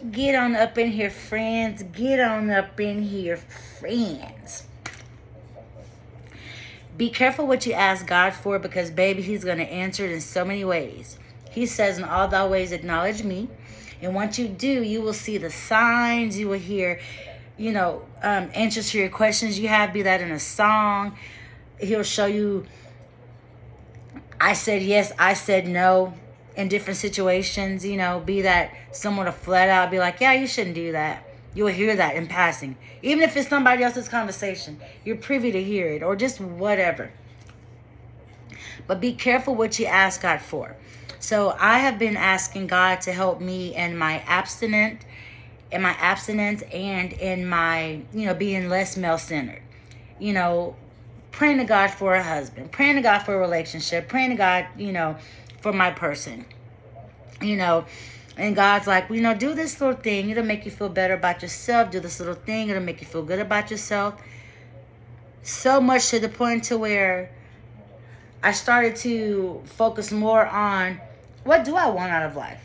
Get on up in here, friends. Get on up in here, friends. Be careful what you ask God for, because, baby, He's going to answer it in so many ways. He says, in all thy ways acknowledge me. And once you do, you will see the signs. You will hear, answers to your questions you have, be that in a song. He'll show you, I said yes, I said no, in different situations. Be that someone to flat out be like, yeah, you shouldn't do that. You'll hear that in passing. Even if it's somebody else's conversation, you're privy to hear it, or just whatever. But be careful what you ask God for. So I have been asking God to help me in my abstinence, and in my, being less male-centered. Praying to God for a husband, praying to God for a relationship, praying to God, for my person. And God's like, do this little thing. It'll make you feel better about yourself. Do this little thing. It'll make you feel good about yourself. So much to the point to where I started to focus more on, what do I want out of life?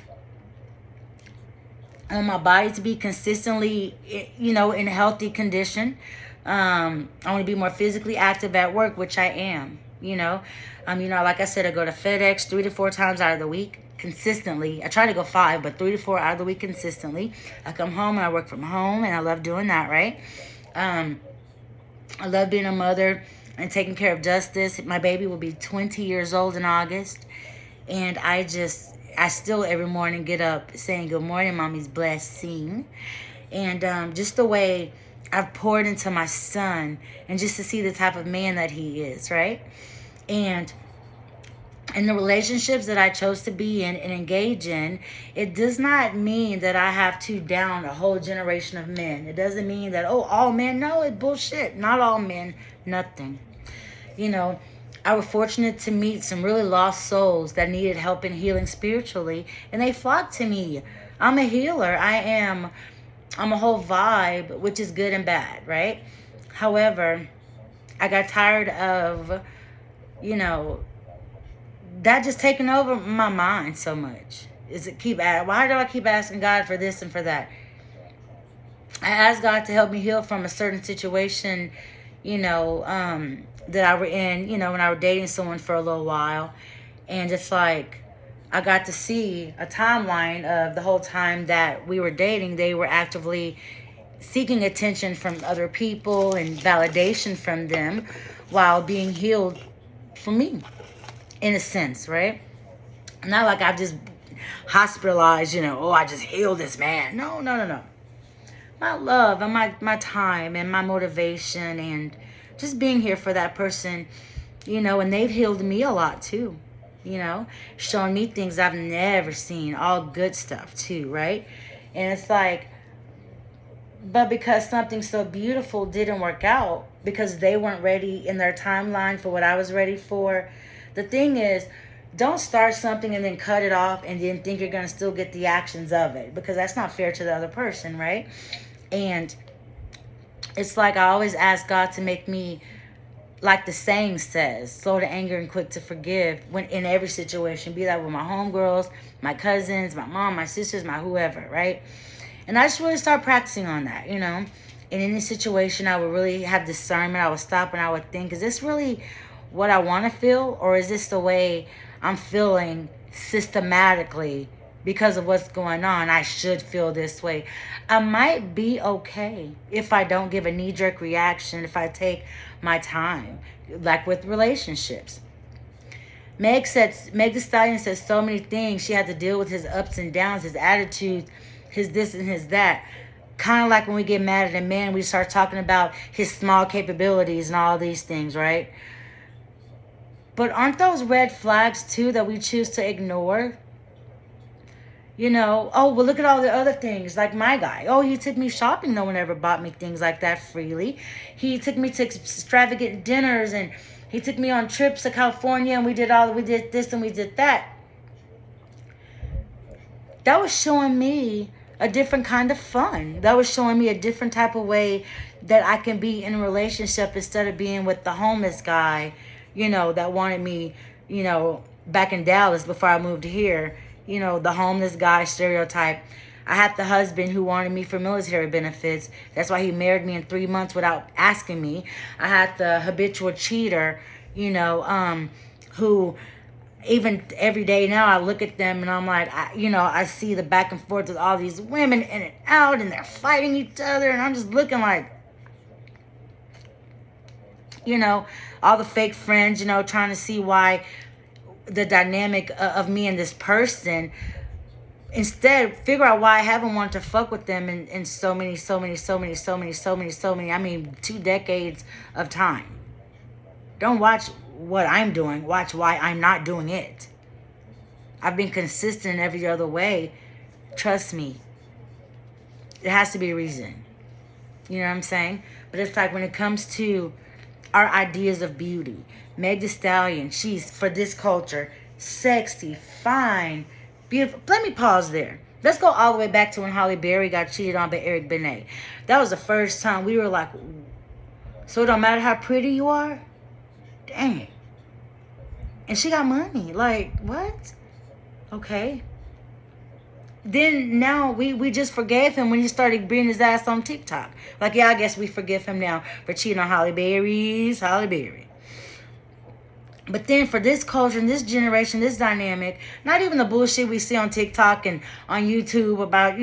I want my body to be consistently, in a healthy condition. I want to be more physically active at work, which I am. Like I said, I go to FedEx 3 to 4 times out of the week consistently. I try to go 5, but 3 to 4 out of the week consistently. I come home and I work from home, and I love doing that, right? I love being a mother and taking care of Justice. My baby will be 20 years old in August. And I still every morning get up saying, good morning, mommy's blessing. And just the way I've poured into my son, and just to see the type of man that he is, right? And in the relationships that I chose to be in and engage in, it does not mean that I have to down a whole generation of men. It doesn't mean that, all men, no, it's bullshit. Not all men, nothing. I was fortunate to meet some really lost souls that needed help in healing spiritually, and they flocked to me. I'm a healer. I'm a whole vibe, which is good and bad, right? However, I got tired of, that just taking over my mind so much. Why do I keep asking God for this and for that? I asked God to help me heal from a certain situation, that I were in, when I was dating someone for a little while. And it's like, I got to see a timeline of the whole time that we were dating. They were actively seeking attention from other people and validation from them, while being healed from me, in a sense, right? Not like I've just hospitalized, I just healed this man. No. My love and my time and my motivation, and just being here for that person, and they've healed me a lot too, showing me things I've never seen, all good stuff too, right? And it's like, but because something so beautiful didn't work out, because they weren't ready in their timeline for what I was ready for. The thing is, don't start something and then cut it off and then think you're going to still get the actions of it, because that's not fair to the other person, right? And it's like, I always ask God to make me, like the saying says, slow to anger and quick to forgive, when in every situation, be that with my homegirls, my cousins, my mom, my sisters, my whoever, right? And I just really start practicing on that, And in any situation, I would really have discernment. I would stop and I would think, is this really what I want to feel? Or is this the way I'm feeling systematically because of what's going on? I should feel this way. I might be okay if I don't give a knee-jerk reaction, if I take my time, like with relationships. Meg Thee Stallion said so many things. She had to deal with his ups and downs, his attitudes, his this and his that. Kind of like when we get mad at a man, we start talking about his small capabilities and all these things, right? But aren't those red flags too that we choose to ignore? Well, look at all the other things, like my guy. Oh, he took me shopping. No one ever bought me things like that freely. He took me to extravagant dinners, and he took me on trips to California, and we did this and we did that. That was showing me a different kind of fun. That was showing me a different type of way that I can be in a relationship, instead of being with the homeless guy, that wanted me, back in Dallas before I moved here. The homeless guy stereotype. I had the husband who wanted me for military benefits. That's why he married me in 3 months without asking me. I had the habitual cheater, who even every day now I look at them and I'm like, I see the back and forth with all these women in and out and they're fighting each other. And I'm just looking like, all the fake friends, trying to see why the dynamic of me and this person. Instead, figure out why I haven't wanted to fuck with them in so many, 2 decades of time. Don't watch what I'm doing. Watch why I'm not doing it. I've been consistent in every other way. Trust me. It has to be a reason. You know what I'm saying? But it's like when it comes to our ideas of beauty. Meg Thee Stallion, she's, for this culture, sexy, fine, beautiful. Let me pause there. Let's go all the way back to when Halle Berry got cheated on by Eric Benet. That was the first time we were like, so it don't matter how pretty you are? Dang. And she got money. Like, what? Okay. Then now we just forgave him when he started bringing his ass on TikTok. Like, yeah, I guess we forgive him now for cheating on Halle Berry. But then for this culture and this generation, this dynamic, not even the bullshit we see on TikTok and on YouTube about,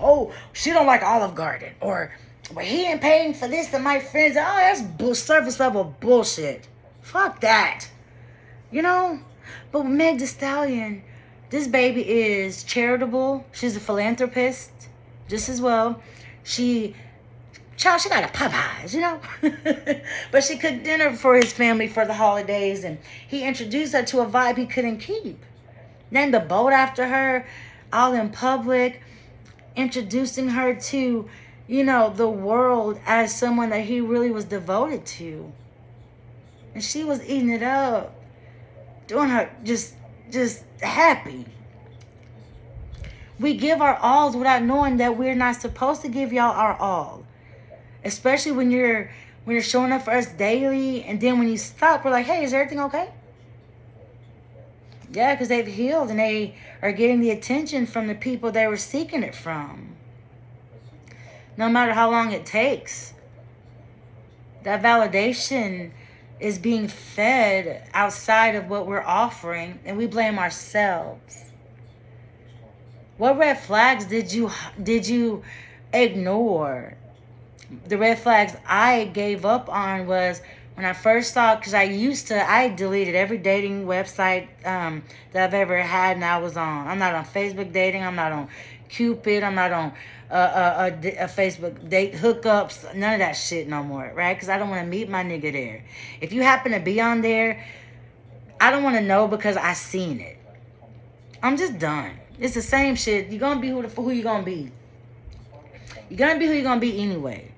oh, she don't like Olive Garden. Or, well, he ain't paying for this to my friends. Oh, that's surface level bullshit. Fuck that. But with Meg Thee Stallion, this baby is charitable. She's a philanthropist just as well. She got a Popeyes, But she cooked dinner for his family for the holidays, and he introduced her to a vibe he couldn't keep. Named a boat after her, all in public, introducing her to, the world as someone that he really was devoted to. And she was eating it up, doing her just happy. We give our alls without knowing that we're not supposed to give y'all our all. Especially when you're showing up for us daily, and then when you stop, we're like, hey, is everything okay? Yeah, because they've healed and they are getting the attention from the people they were seeking it from. No matter how long it takes. That validation is being fed outside of what we're offering, and we blame ourselves. What red flags did you ignore? The red flags I gave up on was when I first saw, because I deleted every dating website that I've ever had and I was on. I'm not on Facebook dating. I'm not on Cupid. I'm not on a Facebook date hookups. None of that shit no more, right? Because I don't want to meet my nigga there. If you happen to be on there, I don't want to know because I seen it. I'm just done. It's the same shit. You're going to be who you going to be. You're going to be who you're going to be anyway.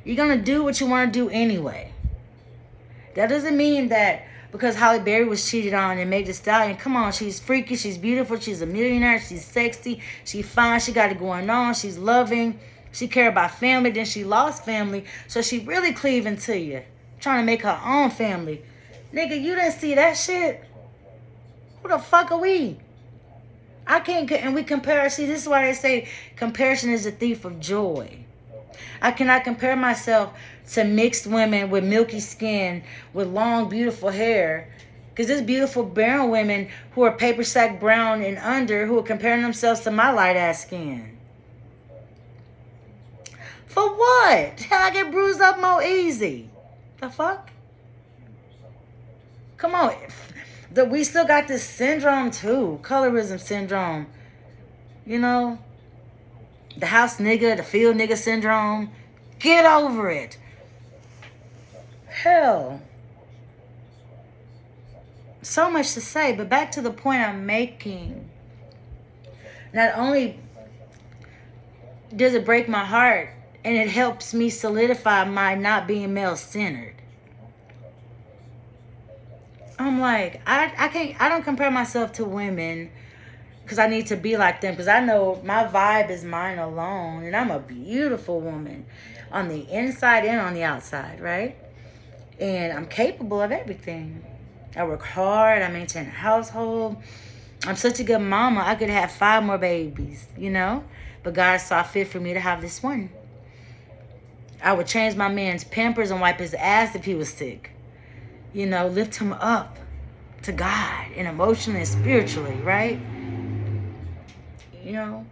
You're going to do what you want to do anyway. That doesn't mean that because Halle Berry was cheated on and Meg Thee Stallion, come on, she's freaky, she's beautiful, she's a millionaire, she's sexy, she's fine, she got it going on, she's loving, she care about family, then she lost family, so she really cleaving to you, trying to make her own family. Nigga, you didn't see that shit? Who the fuck are we? I can't, and we compare, see, this is why they say comparison is the thief of joy. I cannot compare myself to mixed women with milky skin, with long, beautiful hair. Because there's beautiful brown women who are paper sack brown and under who are comparing themselves to my light-ass skin. For what? Hell, I get bruised up more easy. The fuck? Come on. We still got this syndrome too. Colorism syndrome. The house nigga, the field nigga syndrome. Get over it. Hell. So much to say, but back to the point I'm making. Not only does it break my heart, and it helps me solidify my not being male-centered. I'm like, I don't compare myself to women because I need to be like them, because I know my vibe is mine alone, and I'm a beautiful woman on the inside and on the outside, right? And I'm capable of everything. I work hard, I maintain a household, I'm such a good mama. I could have 5 more babies, you know? But God saw fit for me to have this one. I would change my man's pampers and wipe his ass if he was sick. You know, lift him up to God and emotionally and spiritually, right? You know,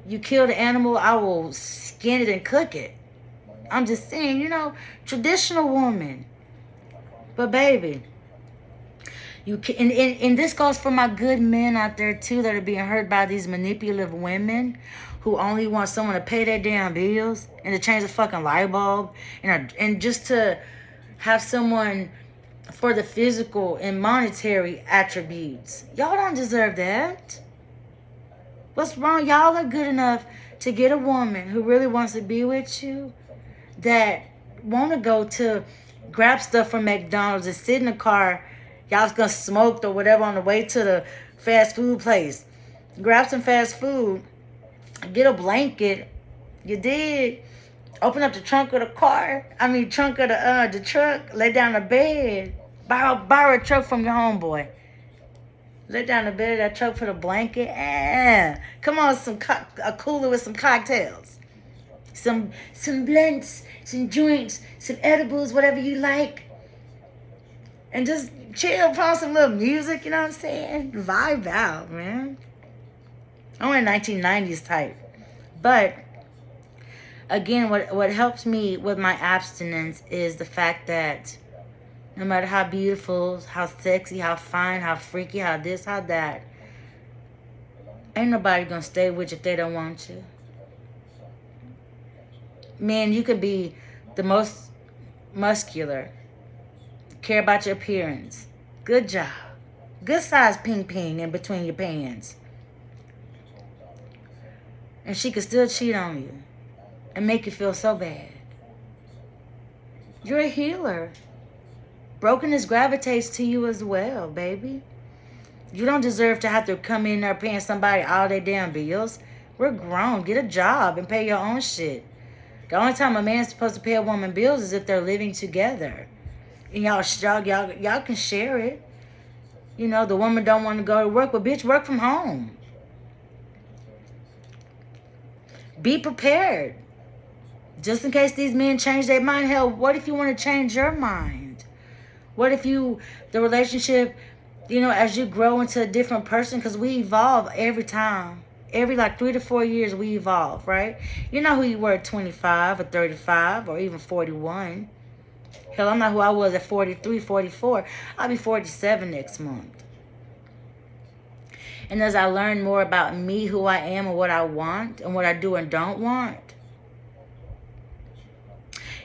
you kill the animal, I will skin it and cook it. I'm just saying, you know, traditional woman. But baby, you can, and this goes for my good men out there too that are being hurt by these manipulative women who only want someone to pay their damn bills and to change the fucking light bulb and just to have someone for the physical and monetary attributes. Y'all don't deserve that. What's wrong? Y'all are good enough to get a woman who really wants to be with you, that want to go to grab stuff from McDonald's and sit in the car. Y'all's gonna smoke or whatever on the way to the fast food place. Grab some fast food, get a blanket. You did. Open up the trunk of the car. Trunk of the truck. Lay down the bed. Borrow a truck from your homeboy. Lay down the bed of that truck, put a blanket. Come on, a cooler with some cocktails. Some blunts, some joints, some edibles, whatever you like. And just chill, put on some little music, you know what I'm saying? Vibe out, man. I'm a 1990s type. But, again, what helps me with my abstinence is the fact that no matter how beautiful, how sexy, how fine, how freaky, how this, how that, ain't nobody gonna stay with you if they don't want you. Man, you could be the most muscular, care about your appearance, good job, good size ping in between your pants, and she could still cheat on you and make you feel so bad. You're a healer. Brokenness gravitates to you as well, baby. You don't deserve to have to come in there paying somebody all their damn bills. We're grown. Get a job and pay your own shit. The only time a man's supposed to pay a woman bills is if they're living together. And y'all can share it. You know, the woman don't want to go to work, but bitch, work from home. Be prepared. Just in case these men change their mind. Hell, what if you want to change your mind? What if the relationship, you know, as you grow into a different person, because we evolve every time. Every 3 to 4 years we evolve, right? You know who you were at 25 or 35 or even 41. Hell, I'm not who I was at 43, 44. I'll be 47 next month. And as I learn more about me, who I am, and what I want, and what I do and don't want,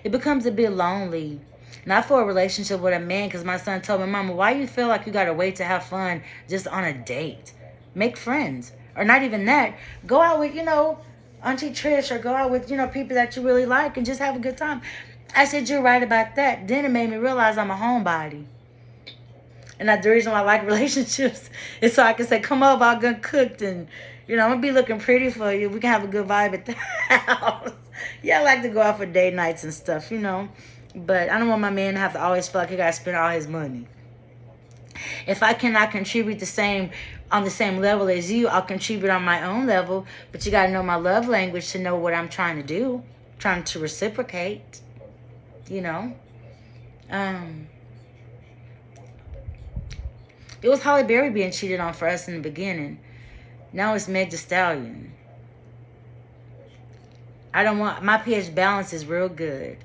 it becomes a bit lonely. Not for a relationship with a man, because my son told me, Mama, why you feel like you got to wait to have fun just on a date? Make friends. Or not even that. Go out with, Auntie Trish, or go out with, people that you really like and just have a good time. I said, you're right about that. Then it made me realize I'm a homebody. And that's the reason why I like relationships is so I can say, come over, I'll get cooked, and, I'm going to be looking pretty for you. We can have a good vibe at the house. Yeah, I like to go out for date nights and stuff, But I don't want my man to have to always feel like he got to spend all his money. If I cannot contribute on the same level as you, I'll contribute on my own level. But you got to know my love language to know what I'm trying to do. Trying to reciprocate, It was Halle Berry being cheated on for us in the beginning. Now it's Meg Thee Stallion. My pH balance is real good.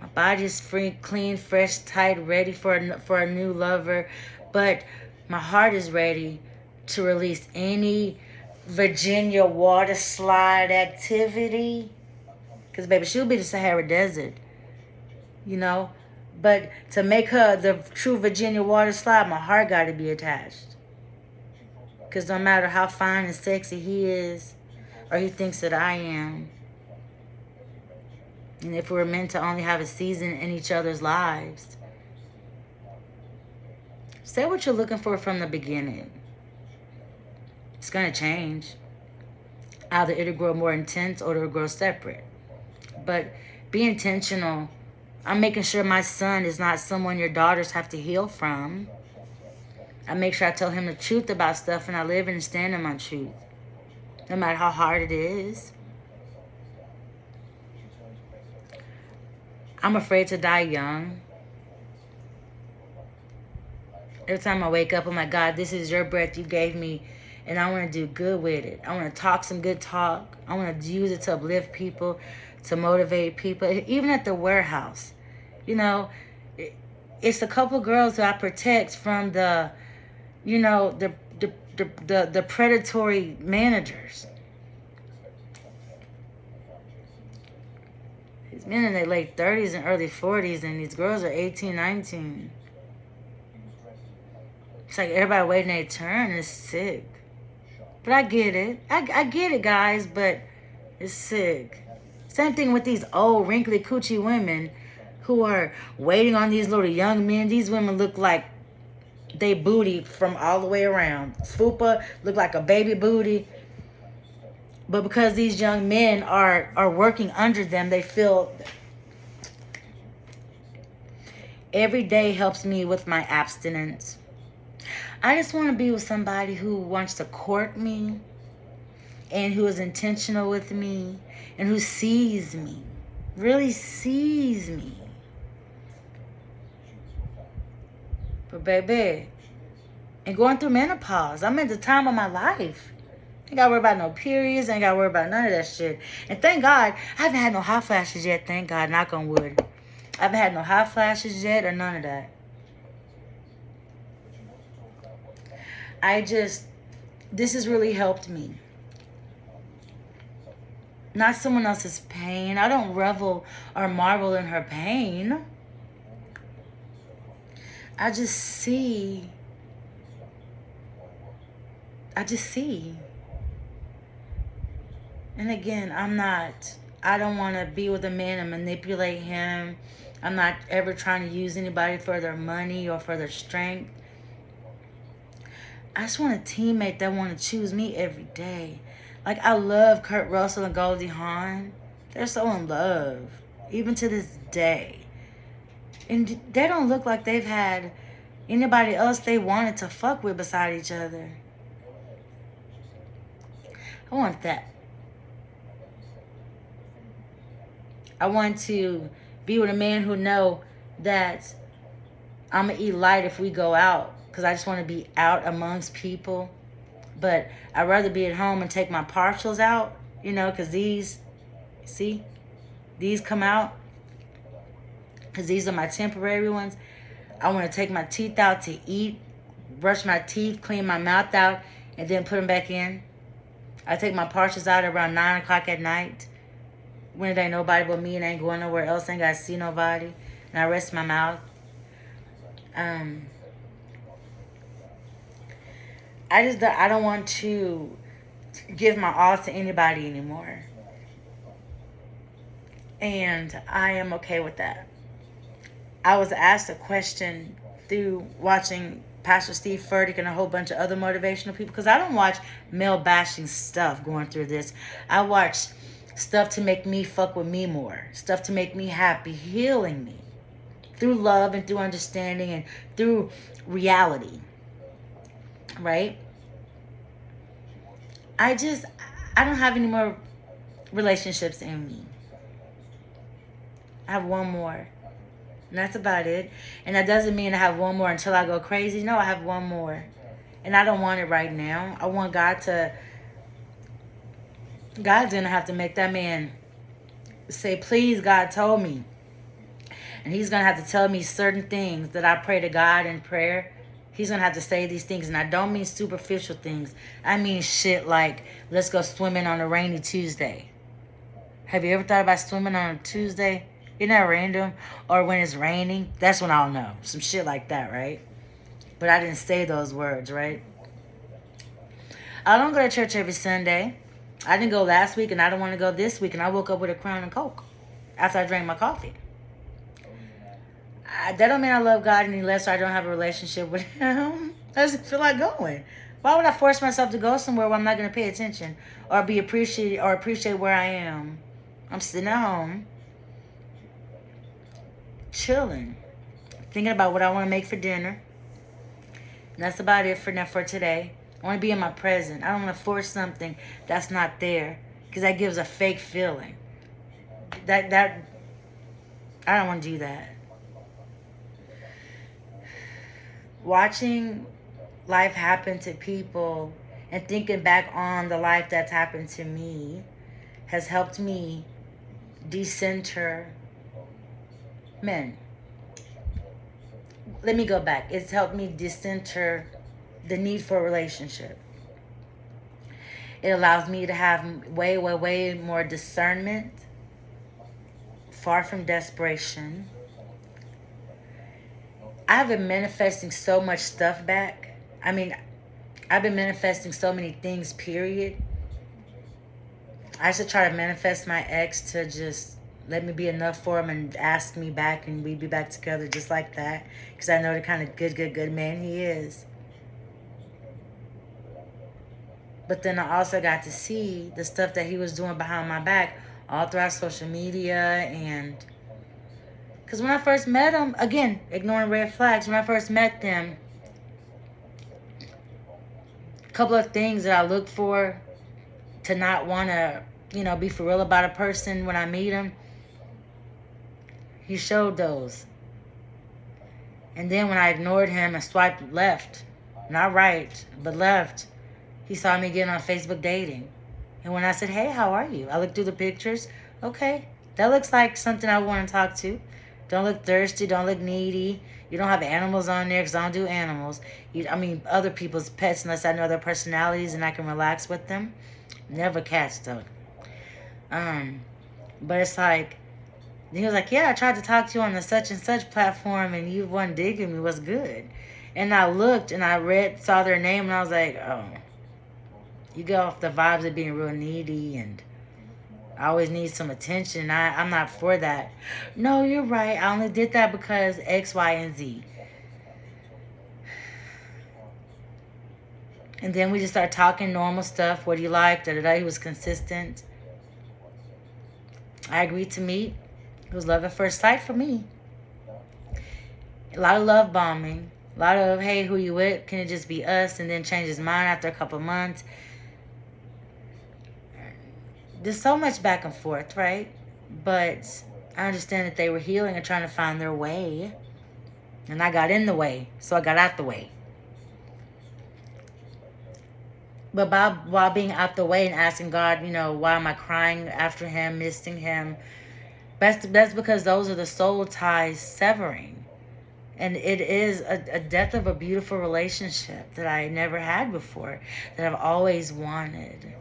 My body is free, clean, fresh, tight, ready for a new lover. But my heart is ready to release any Virginia water slide activity. Because, baby, she'll be the Sahara Desert. But to make her the true Virginia water slide, my heart got to be attached. Because no matter how fine and sexy he is, or he thinks that I am, and if we're meant to only have a season in each other's lives, say what you're looking for from the beginning. It's going to change. Either it'll grow more intense or it'll grow separate. But be intentional. I'm making sure my son is not someone your daughters have to heal from. I make sure I tell him the truth about stuff, and I live and stand in my truth, no matter how hard it is. I'm afraid to die young. Every time I wake up, I'm like, God, this is your breath you gave me, and I want to do good with it. I want to talk some good talk. I want to use it to uplift people, to motivate people. Even at the warehouse, you know, it's a couple girls who I protect from the, you know, the predatory managers. These men in their late 30s and early 40s, and these girls are 18, 19. It's like everybody waiting their turn. It's sick. But I get it. I get it, guys, but it's sick. Same thing with these old, wrinkly, coochie women who are waiting on these little young men. These women look like they booty from all the way around. Fupa look like a baby booty. But because these young men are working under them, they feel... Every day helps me with my abstinence. I just want to be with somebody who wants to court me and who is intentional with me and who sees me, really sees me. But baby, and going through menopause, I'm at the time of my life. Ain't got to worry about no periods, ain't got to worry about none of that shit. And thank God, I haven't had no hot flashes yet, thank God, knock on wood. I haven't had no hot flashes yet or none of that. This has really helped me. Not someone else's pain. I don't revel or marvel in her pain. I just see. And again, I don't want to be with a man and manipulate him. I'm not ever trying to use anybody for their money or for their strength. I just want a teammate that want to choose me every day. Like, I love Kurt Russell and Goldie Hawn. They're so in love, even to this day. And they don't look like they've had anybody else they wanted to fuck with beside each other. I want that. I want to be with a man who know that I'm going to eat light if we go out. Because I just want to be out amongst people. But I'd rather be at home and take my partials out. You know, because these come out. Because these are my temporary ones. I want to take my teeth out to eat. Brush my teeth, clean my mouth out. And then put them back in. I take my partials out around 9 o'clock at night. When there ain't nobody but me and I ain't going nowhere else. I ain't got to see nobody. And I rest my mouth. I don't want to give my all to anybody anymore. And I am okay with that. I was asked a question through watching Pastor Steve Furtick and a whole bunch of other motivational people. Because I don't watch male bashing stuff going through this. I watch stuff to make me fuck with me more. Stuff to make me happy, healing me. Through love and through understanding and through reality. Right? I don't have any more relationships in me. I have one more. And that's about it. And that doesn't mean I have one more until I go crazy. No, I have one more. And I don't want it right now. I want God's going to have to make that man say, please, God told me. And he's going to have to tell me certain things that I pray to God in prayer. He's going to have to say these things. And I don't mean superficial things. I mean shit like, let's go swimming on a rainy Tuesday. Have you ever thought about swimming on a Tuesday? Isn't that random? Or when it's raining? That's when I'll know. Some shit like that, right? But I didn't say those words, right? I don't go to church every Sunday. I didn't go last week and I don't want to go this week. And I woke up with a Crown and Coke after I drank my coffee. That don't mean I love God any less or I don't have a relationship with him. I just feel like going. Why would I force myself to go somewhere where I'm not going to pay attention or be appreciated or appreciate where I am? I'm sitting at home, chilling, thinking about what I want to make for dinner, And that's about it for today. I want to be in my present. I don't want to force something that's not there, because that gives a fake feeling. That I don't want to do that. Watching life happen to people and thinking back on the life that's happened to me has helped me decenter men. Let me go back. It's helped me decenter the need for a relationship. It allows me to have way, way, way more discernment, far from desperation. I've been manifesting so much stuff back. I mean, I've been manifesting so many things, period. I should try to manifest my ex to just let me be enough for him and ask me back, and we'd be back together just like that. Because I know the kind of good man he is. But then I also got to see the stuff that he was doing behind my back all throughout social media. And because when I first met him, again, ignoring red flags, when I first met them, a couple of things that I look for to not want to, be for real about a person when I meet him, he showed those. And then when I ignored him and swiped left, not right, but left, he saw me getting on Facebook dating. And when I said, hey, how are you? I looked through the pictures. Okay, that looks like something I want to talk to. Don't look thirsty. Don't look needy. You don't have animals on there, because I don't do animals. Other people's pets, unless I know their personalities and I can relax with them. Never cats, though. But it's like, he was like, yeah, I tried to talk to you on the such and such platform and you wasn't digging me. What's good? And I looked and I saw their name, and I was like, oh, you go off the vibes of being real needy and I always need some attention. I'm not for that. No, you're right. I only did that because X, Y, and Z. And then we just started talking normal stuff. What do you like? Da-da-da. He was consistent. I agreed to meet. It was love at first sight for me. A lot of love bombing. A lot of, hey, who you with? Can it just be us? And then change his mind after a couple months. There's so much back and forth, right? But I understand that they were healing and trying to find their way. And I got in the way, so I got out the way. But while being out the way and asking God, why am I crying after him, missing him? That's because those are the soul ties severing. And it is a death of a beautiful relationship that I never had before, that I've always wanted.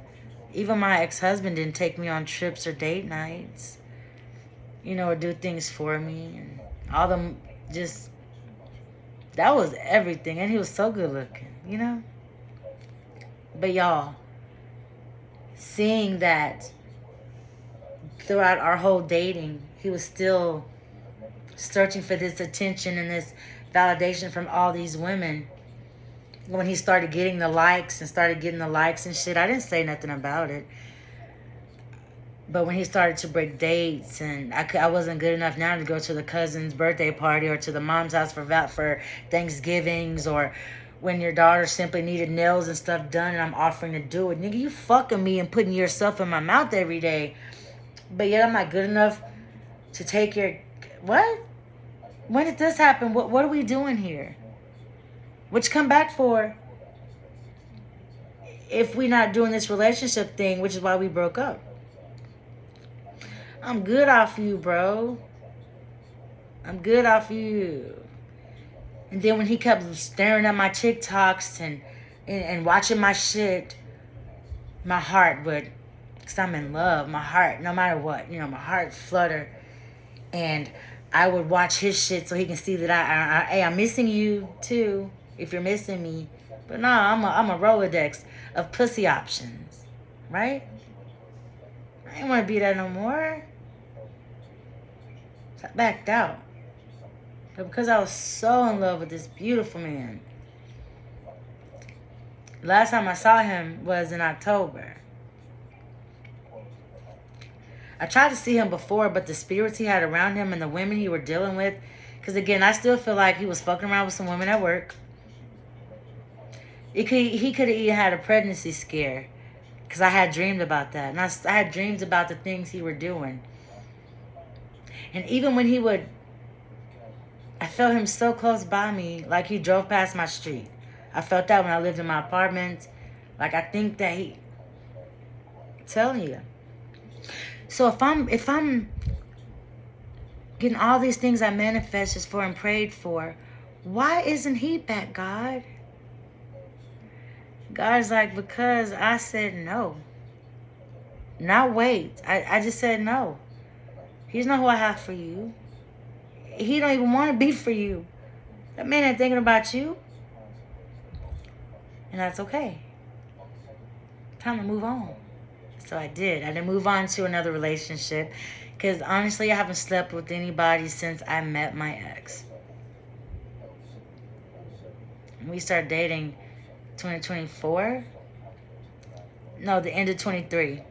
Even my ex-husband didn't take me on trips or date nights, or do things for me. And all them just, that was everything. And he was so good looking, But y'all, seeing that throughout our whole dating, he was still searching for this attention and this validation from all these women. When he started getting the likes and shit, I didn't say nothing about it. But when he started to break dates, and I wasn't good enough now to go to the cousin's birthday party or to the mom's house for Thanksgivings, or when your daughter simply needed nails and stuff done and I'm offering to do it. Nigga, you fucking me and putting yourself in my mouth every day. But yet I'm not good enough to take your... What? When did this happen? What are we doing here? What you come back for if we not doing this relationship thing, which is why we broke up? I'm good off you, bro. I'm good off you. And then when he kept staring at my TikToks and watching my shit, my heart would, because I'm in love, my heart, no matter what, my heart flutter. And I would watch his shit so he can see that I'm missing you too, if you're missing me. But no, I'm a Rolodex of pussy options, right? I ain't want to be that no more. So I backed out. But because I was so in love with this beautiful man. Last time I saw him was in October. I tried to see him before, but the spirits he had around him and the women he were dealing with, because again, I still feel like he was fucking around with some women at work. He could have even had a pregnancy scare. Because I had dreamed about that. And I had dreams about the things he were doing. And even when he would, I felt him so close by me, like he drove past my street. I felt that when I lived in my apartment. Like, I think that he, I'm telling you. So if I'm getting all these things I manifested for and prayed for, why isn't he back, God? God's like, because I said no. Not wait. I just said no. He's not who I have for you. He don't even want to be for you. That man ain't thinking about you. And that's okay. Time to move on. So I did. I didn't move on to another relationship. Because honestly, I haven't slept with anybody since I met my ex. We started dating 2024. No, the end of 23.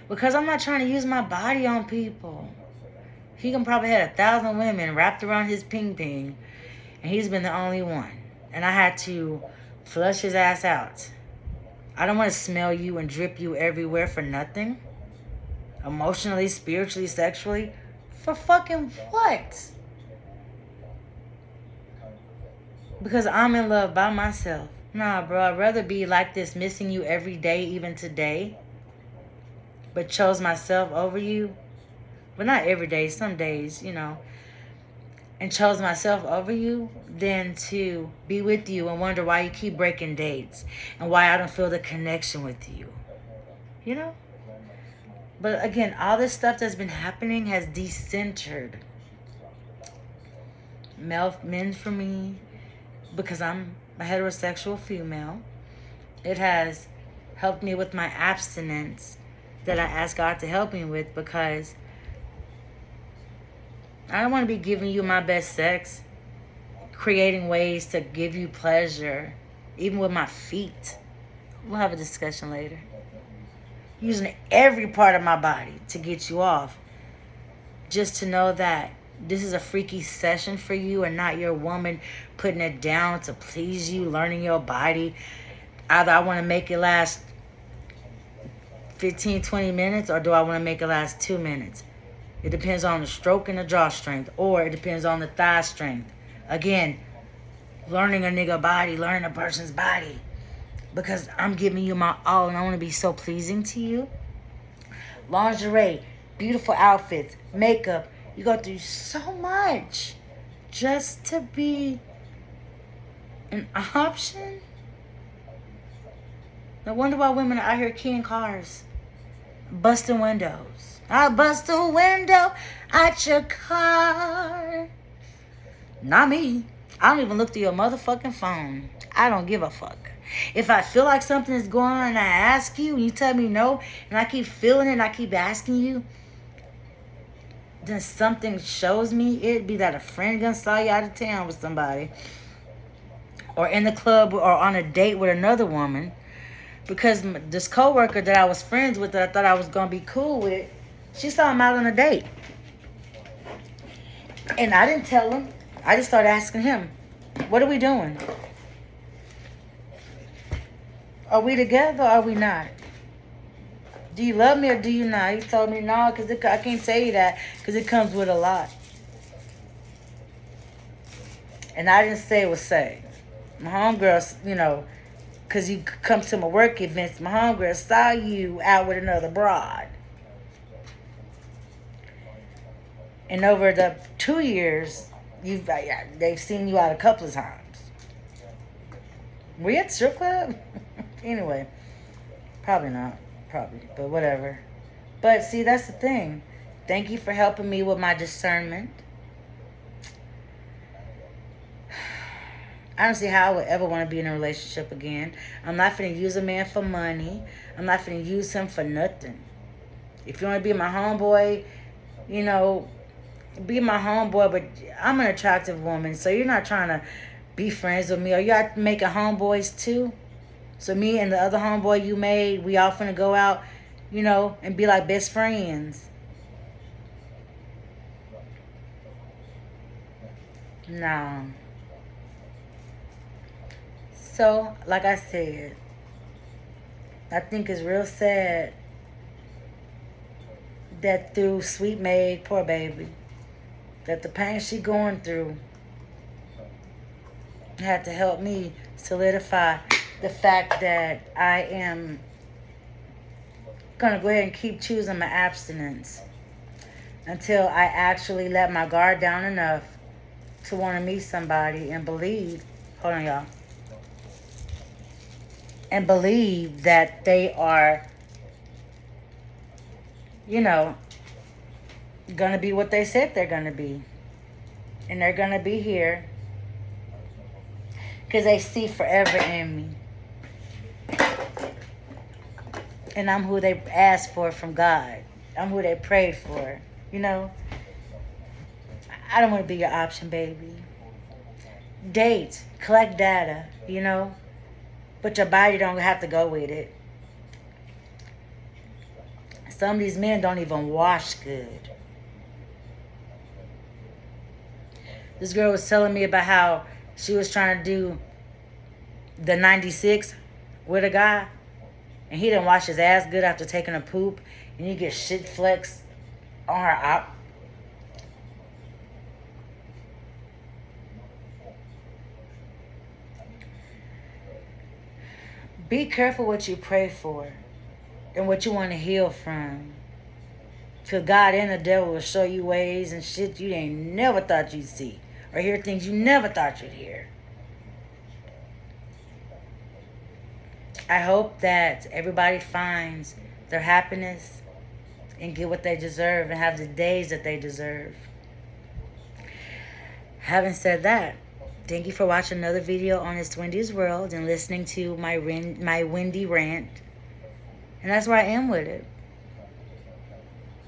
Because I'm not trying to use my body on people. He can probably have 1,000 women wrapped around his ping ping. And he's been the only one. And I had to flush his ass out. I don't want to smell you and drip you everywhere for nothing. Emotionally, spiritually, sexually. For fucking what? Because I'm in love by myself. Nah, bro, I'd rather be like this, missing you every day, even today. But chose myself over you. But not every day, some days, you know. And chose myself over you than to be with you and wonder why you keep breaking dates. And why I don't feel the connection with you. You know? But again, all this stuff that's been happening has decentered men for me. Because I'm a heterosexual female. It has helped me with my abstinence that I asked God to help me with, because I don't want to be giving you my best sex, creating ways to give you pleasure, even with my feet. We'll have a discussion later. Using every part of my body to get you off, just to know that this is a freaky session for you and not your woman putting it down to please you, learning your body. Either I want to make it last 15, 20 minutes, or do I want to make it last 2 minutes? It depends on the stroke and the jaw strength, or it depends on the thigh strength. Again, learning a nigga body, learning a person's body. Because I'm giving you my all and I want to be so pleasing to you. Lingerie, beautiful outfits, makeup. You go through so much just to be an option. No wonder why women are out here keying cars, busting windows. I bust a window at your car. Not me. I don't even look through your motherfucking phone. I don't give a fuck. If I feel like something is going on and I ask you and you tell me no, and I keep feeling it and I keep asking you, then something shows me it. Be that a friend gonna saw you out of town with somebody, or in the club, or on a date with another woman. Because this coworker that I was friends with, that I thought I was gonna be cool with, she saw him out on a date, and I didn't tell him. I just started asking him, "What are we doing? Are we together or are we not? Do you love me or do you not?" He told me no, because I can't tell you that, because it comes with a lot. And I didn't say it was say. My homegirl, you know, because you come to my work events, my homegirl saw you out with another broad. And over the 2 years, they've seen you out a couple of times. Were you at the strip club? Anyway, probably not. Probably, but whatever. But see, that's the thing. Thank you for helping me with my discernment. I don't see how I would ever want to be in a relationship again. I'm not finna use a man for money. I'm not finna use him for nothing. If you want to be my homeboy, you know, be my homeboy, but I'm an attractive woman, so you're not trying to be friends with me. Or you out making homeboys too? So me and the other homeboy you made, we all finna go out, you know, and be like best friends. No. So, like I said, I think it's real sad that through Sweet Maid, poor baby, that the pain she going through had to help me solidify the fact that I am gonna go ahead and keep choosing my abstinence until I actually let my guard down enough to want to meet somebody and believe, hold on y'all, and believe that they are, you know, gonna be what they said they're gonna be. And they're gonna be here because they see forever in me. And I'm who they asked for from God. I'm who they prayed for. You know? I don't want to be your option, baby. Date. Collect data. You know? But your body don't have to go with it. Some of these men don't even wash good. This girl was telling me about how she was trying to do the 96 with a guy. And he didn't wash his ass good after taking a poop. And you get shit flecks on her out. Be careful what you pray for. And what you want to heal from. Because God and the devil will show you ways and shit you ain't never thought you'd see. Or hear things you never thought you'd hear. I hope that everybody finds their happiness and get what they deserve and have the days that they deserve. Having said that, thank you for watching another video on It's Wendy's World and listening to my Wendy rant. And that's where I am with it.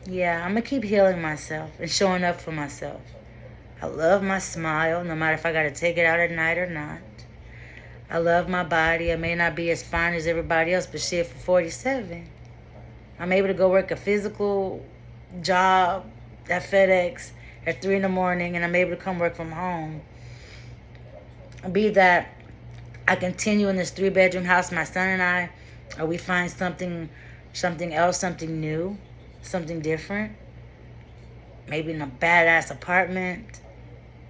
Yeah, I'm going to keep healing myself and showing up for myself. I love my smile, no matter if I got to take it out at night or not. I love my body. I may not be as fine as everybody else, but shit, for 47, I'm able to go work a physical job at FedEx at 3 in the morning, and I'm able to come work from home. Be that I continue in this 3-bedroom house, my son and I, or we find something else, something new, something different. Maybe in a badass apartment,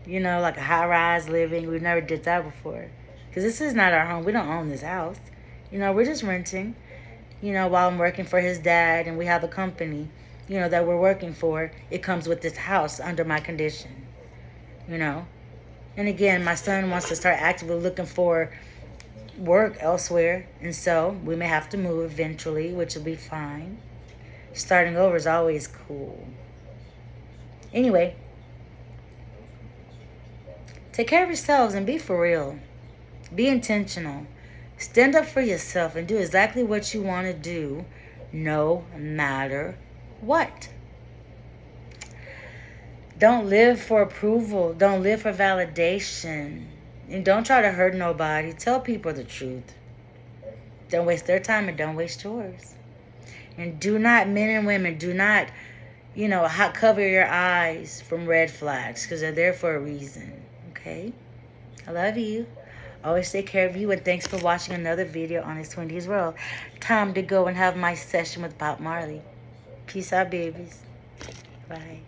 you know, like a high-rise living. We've never did that before. Because this is not our home. We don't own this house. You know, we're just renting. You know, while I'm working for his dad and we have a company, you know, that we're working for. It comes with this house under my condition. You know. And again, my son wants to start actively looking for work elsewhere. And so we may have to move eventually, which will be fine. Starting over is always cool. Anyway. Take care of yourselves and be for real. Be intentional. Stand up for yourself and do exactly what you want to do, no matter what. Don't live for approval. Don't live for validation. And don't try to hurt nobody. Tell people the truth. Don't waste their time and don't waste yours. And do not, men and women, do not, you know, cover your eyes from red flags because they're there for a reason. Okay? I love you. Always take care of you, and thanks for watching another video on It's Wendy's World. Time to go and have my session with Bob Marley. Peace out, babies. Bye.